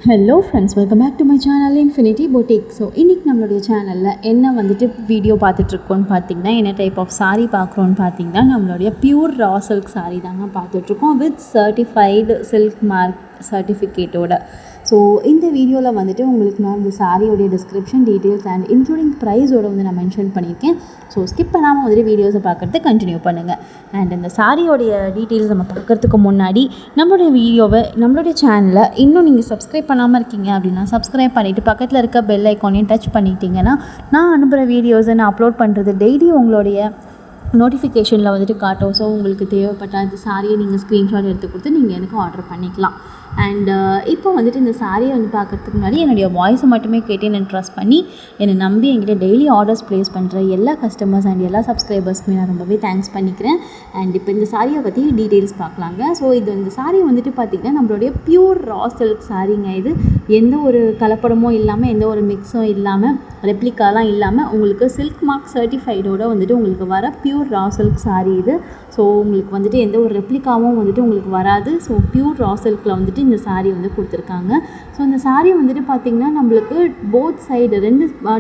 Hello friends, welcome back to my channel infinity boutique. So இன்றைக்கி நம்மளுடைய சேனலில் என்ன வீடியோ பார்த்துட்ருக்கோன்னு பார்த்தீங்கன்னா, என்ன டைப் ஆஃப் சாரீ பார்க்குறோன்னு பார்த்தீங்கன்னா, நம்மளுடைய பியூர் ரா சில்க் சாரீ தாங்க பார்த்துட்ருக்கோம் வித் சர்டிஃபைடு சில்க் மார்க் சர்டிஃபிகேட்டோட. ஸோ இந்த வீடியோவில் உங்களுக்கு நான் இந்த சாரியோடைய டிஸ்கிரிப்ஷன் டீட்டெயில்ஸ் அண்ட் இன்க்ளூடிங் ப்ரைஸோட நான் மென்ஷன் பண்ணியிருக்கேன். ஸோ ஸ்கிப் பண்ணாமல் வீடியோஸை பார்க்குறது கண்டினியூ பண்ணுங்கள். அண்ட் இந்த சாரியோடைய டீட்டெயில்ஸ் நம்ம பார்க்குறதுக்கு முன்னாடி நம்மளுடைய சேனலை இன்னும் நீங்கள் சப்ஸ்கிரைப் பண்ணாமல் இருக்கீங்க அப்படின்னா சப்ஸ்கிரைப் பண்ணிவிட்டு பக்கத்தில் இருக்க பெல் ஐக்கானையும் டச் பண்ணிட்டீங்கன்னா நான் அனுப்புகிற வீடியோஸை நான் அப்லோட் பண்ணுறது டெய்லி உங்களுடைய நோட்டிஃபிகேஷனில் காட்டும். ஸோ உங்களுக்கு தேவைப்பட்ட அந்த சாரியை நீங்கள் ஸ்க்ரீன்ஷாட் எடுத்து கொடுத்து நீங்கள் எனக்கு ஆர்டர் பண்ணிக்கலாம். அண்ட் இப்போ இந்த சாரியை பார்க்குறதுக்கு முன்னாடி என்னுடைய வாய்ஸை மட்டுமே கேட்டு என்னை ட்ரஸ்ட் பண்ணி என்னை நம்பி என்கிட்ட டெய்லி ஆர்டர்ஸ் ப்ளேஸ் பண்ணுற எல்லா கஸ்டமர்ஸ் அண்ட் எல்லா சப்ஸ்கிரைபர்ஸ்க்குமே நான் ரொம்பவே தேங்க்ஸ் பண்ணிக்கிறேன். அண்ட் இப்போ இந்த சாரியை பற்றி டீட்டெயில்ஸ் பார்க்கலாங்க. ஸோ இந்த சாரியை பார்த்திங்கன்னா நம்மளுடைய பியூர் ரா சில்க் சாரீங்க. இது எந்த ஒரு கலப்படமும் இல்லாமல், எந்த ஒரு மிக்ஸும் இல்லாமல், ரெப்ளிகாலாம் இல்லாமல் உங்களுக்கு சில்க் மார்க் சர்டிஃபைடோட உங்களுக்கு வர பியூர் ரா சில்க் சாரீ இது. ஸோ உங்களுக்கு எந்த ஒரு ரெப்ளிகாவும் உங்களுக்கு வராது. ஸோ பியூர் ரா சில்கில் இந்த சாரீ கொடுத்துருக்காங்க. ஸோ இந்த சாரீ பார்த்திங்கன்னா நம்மளுக்கு போத் சைடு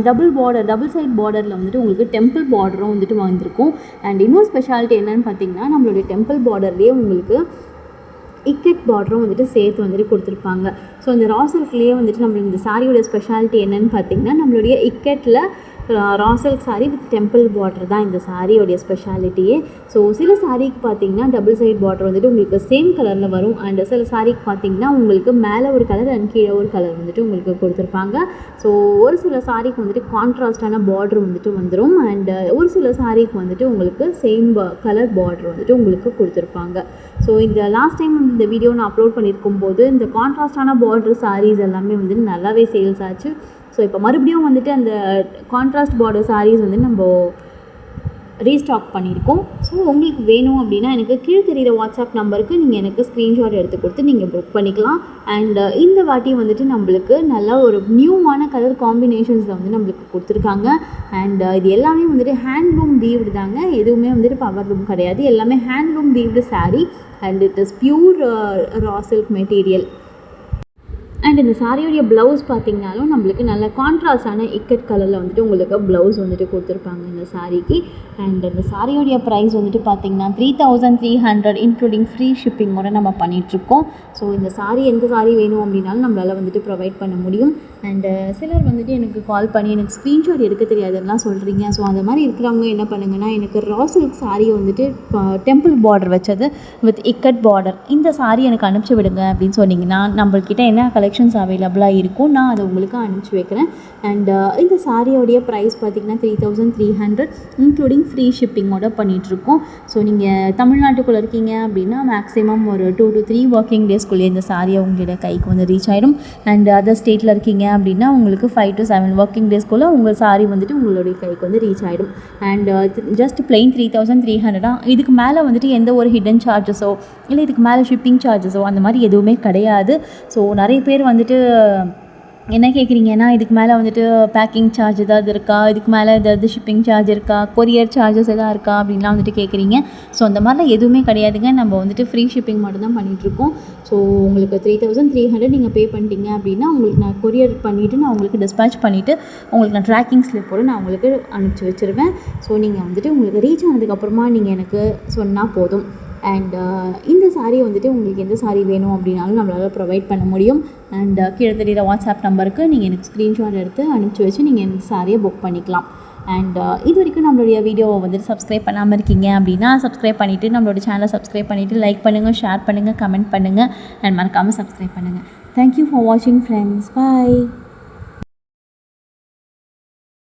டபுள் சைட் பார்டரில் உங்களுக்கு டெம்பிள் பார்டரும் வந்திருக்கும். அண்ட் இன்னொரு ஸ்பெஷாலிட்டி என்னென்னு பார்த்திங்கன்னா, நம்மளுடைய டெம்பிள் பார்டர்லேயே உங்களுக்கு இக்கட் பார்டரும் சேர்த்து கொடுத்துருப்பாங்க. ஸோ இந்த ரா சில்க்லேயே நம்ம இந்த சாரியோட ஸ்பெஷாலிட்டி என்னென்னு பார்த்திங்கன்னா, நம்மளுடைய இக்கட்டில் raw silk sari with temple border தான் இந்த சாரியோடைய ஸ்பெஷாலிட்டியே. ஸோ சில சாரீக்கு பார்த்திங்கன்னா டபுள் சைட் பார்டர் உங்களுக்கு சேம் கலரில் வரும். அண்ட் சில சாரீக்கு பார்த்திங்கன்னா உங்களுக்கு மேலே ஒரு கலர் அண்ட் கீழே ஒரு கலர் உங்களுக்கு கொடுத்துருப்பாங்க. ஸோ ஒரு சில சாரீக்கு கான்ட்ராஸ்டான பார்டர் வந்துடும். அண்ட் ஒரு சில சாரீக்கு உங்களுக்கு சேம் கலர் பார்டர் உங்களுக்கு கொடுத்துருப்பாங்க. ஸோ இந்த லாஸ்ட் டைம் இந்த வீடியோ நான் அப்லோட் பண்ணியிருக்கும் போது இந்த கான்ட்ராஸ்டான பார்டர் சாரீஸ் எல்லாமே நல்லாவே சேல்ஸ் ஆச்சு. ஸோ இப்போ மறுபடியும் அந்த கான்ட்ராஸ்ட் பார்டர் சாரீஸ் நம்ம ரீஸ்டாக் பண்ணியிருக்கோம். ஸோ உங்களுக்கு வேணும் அப்படின்னா எனக்கு கீழே தெரிகிற வாட்ஸ்அப் நம்பருக்கு நீங்கள் எனக்கு ஸ்க்ரீன்ஷாட் எடுத்து கொடுத்து நீங்கள் புக் பண்ணிக்கலாம். அண்ட் இந்த வாட்டி நம்மளுக்கு நல்லா ஒரு நியூவான கலர் காம்பினேஷன்ஸில் நம்மளுக்கு கொடுத்துருக்காங்க. அண்ட் இது எல்லாமே ஹேண்ட்லூம் வீவ்டு தாங்க. எதுவுமே பவர் லூம் கிடையாது. எல்லாமே handloom weaved sari and it is pure raw silk material. And இந்த சாரியோடைய ப்ளவுஸ் பார்த்திங்கனாலும் நம்மளுக்கு நல்ல கான்ட்ராஸ்டான இக்கட் கலரில் உங்களுக்கு ப்ளவுஸ் கொடுத்துருப்பாங்க இந்த சாரீக்கு. அண்ட் இந்த சாரியோடைய ப்ரைஸ் பார்த்திங்கன்னா 3300 இன்க்ளூடிங் ஃப்ரீ ஷிப்பிங்கோட நம்ம பண்ணிகிட்ருக்கோம். ஸோ இந்த சாரீ எந்த சாரீ வேணும் அப்படின்னாலும் நம்மளால் ப்ரொவைட் பண்ண முடியும். அண்டு சிலர் எனக்கு கால் பண்ணி எனக்கு ஸ்க்ரீன்ஷாட் எடுக்க தெரியாதுலாம் சொல்கிறீங்க. ஸோ அந்த மாதிரி இருக்கிறவங்க என்ன பண்ணுங்கன்னா, எனக்கு raw silk sari temple border வச்சது வித் இக்கட் பார்டர் இந்த சாரீ எனக்கு அனுப்பிச்சி விடுங்க அப்படின்னு சொன்னிங்கன்னா நம்மள்கிட்ட என்ன கலெக்ஷன்ஸ் அவைலபிளாக இருக்கும் நான் அதை உங்களுக்கு அனுப்பிச்சி வைக்கிறேன். அண்ட் இந்த சாரியோடைய ப்ரைஸ் பார்த்திங்கன்னா 3300 இன்க்ளூடிங் ஃப்ரீ ஷிப்பிங்கோட பண்ணிகிட்ருக்கோம். ஸோ நீங்கள் தமிழ்நாட்டுக்குள்ளே இருக்கீங்க அப்படின்னா மேக்ஸிமம் ஒரு 2 to 3 ஒர்க்கிங் டேஸ்க்குள்ளேயே இந்த சாரியை உங்களோட கைக்கு ரீச் ஆகிடும். அண்ட் அதர் ஸ்டேட்டில் இருக்கீங்க அப்படின்னா உங்களுக்கு 5 to 7 ஒர்க்கிங் டேஸ்க்குள்ளே உங்கள் சாரி உங்களுடைய கைக்கு ரீச் ஆகிடும். அண்ட் ஜஸ்ட் பிளெயின் 3300 தான். இதுக்கு மேலே எந்த ஒரு ஹிடன் சார்ஜஸோ இல்லை இதுக்கு மேலே ஷிப்பிங் சார்ஜஸோ அந்த மாதிரி எதுவுமே கிடையாது. ஸோ நிறைய பேர் என்ன கேட்குறீங்கன்னா, இதுக்கு மேலே பேக்கிங் சார்ஜ் ஏதாவது இருக்கா, இதுக்கு மேலே ஏதாவது ஷிப்பிங் சார்ஜ் இருக்கா, கொரியர் சார்ஜஸ் எதாவது இருக்கா அப்படின்லாம் கேட்குறீங்க. ஸோ அந்த மாதிரிலாம் எதுவுமே கிடையாதுங்க. நம்ம ஃப்ரீ ஷிப்பிங் மட்டும் தான் பண்ணிகிட்ருக்கோம். ஸோ உங்களுக்கு 3300 நீங்கள் பே பண்ணிட்டீங்க அப்படின்னா உங்களுக்கு நான் கொரியர் பண்ணிவிட்டு நான் உங்களுக்கு டிஸ்பேச் பண்ணிவிட்டு உங்களுக்கு நான் ட்ராக்கிங் ஸ்லிப்போடு நான் உங்களுக்கு அனுப்பிச்சி வச்சுருவேன். ஸோ நீங்கள் உங்களுக்கு ரீச் ஆனதுக்கப்புறமா நீங்கள் எனக்கு சொன்னால் போதும். அண்ட் இந்த சாரீ உங்களுக்கு எந்த சாரீ வேணும் அப்படின்னாலும் நம்மளால் ப்ரொவைட் பண்ண முடியும். அண்ட் கீழே தெரிகிற வாட்ஸ்அப் நம்பருக்கு நீங்கள் எனக்கு ஸ்க்ரீன்ஷாட் எடுத்து அனுப்பிச்சி வச்சு நீங்கள் இந்த சாரியை புக் பண்ணிக்கலாம். அண்ட் இது வரைக்கும் நம்மளுடைய வீடியோவை சப்ஸ்கிரைப் பண்ணாமல் இருக்கீங்க அப்படின்னா சப்ஸ்கிரைப் பண்ணிவிட்டு நம்மளோட சேனலை சப்ஸ்கிரைப் பண்ணிவிட்டு லைக் பண்ணுங்கள், ஷேர் பண்ணுங்கள், கமெண்ட் பண்ணுங்கள் அண்ட் மறக்காமல் சப்ஸ்கிரைப் பண்ணுங்கள். தேங்க்யூ ஃபார் வாட்சிங் ஃப்ரெண்ட்ஸ். பாய்.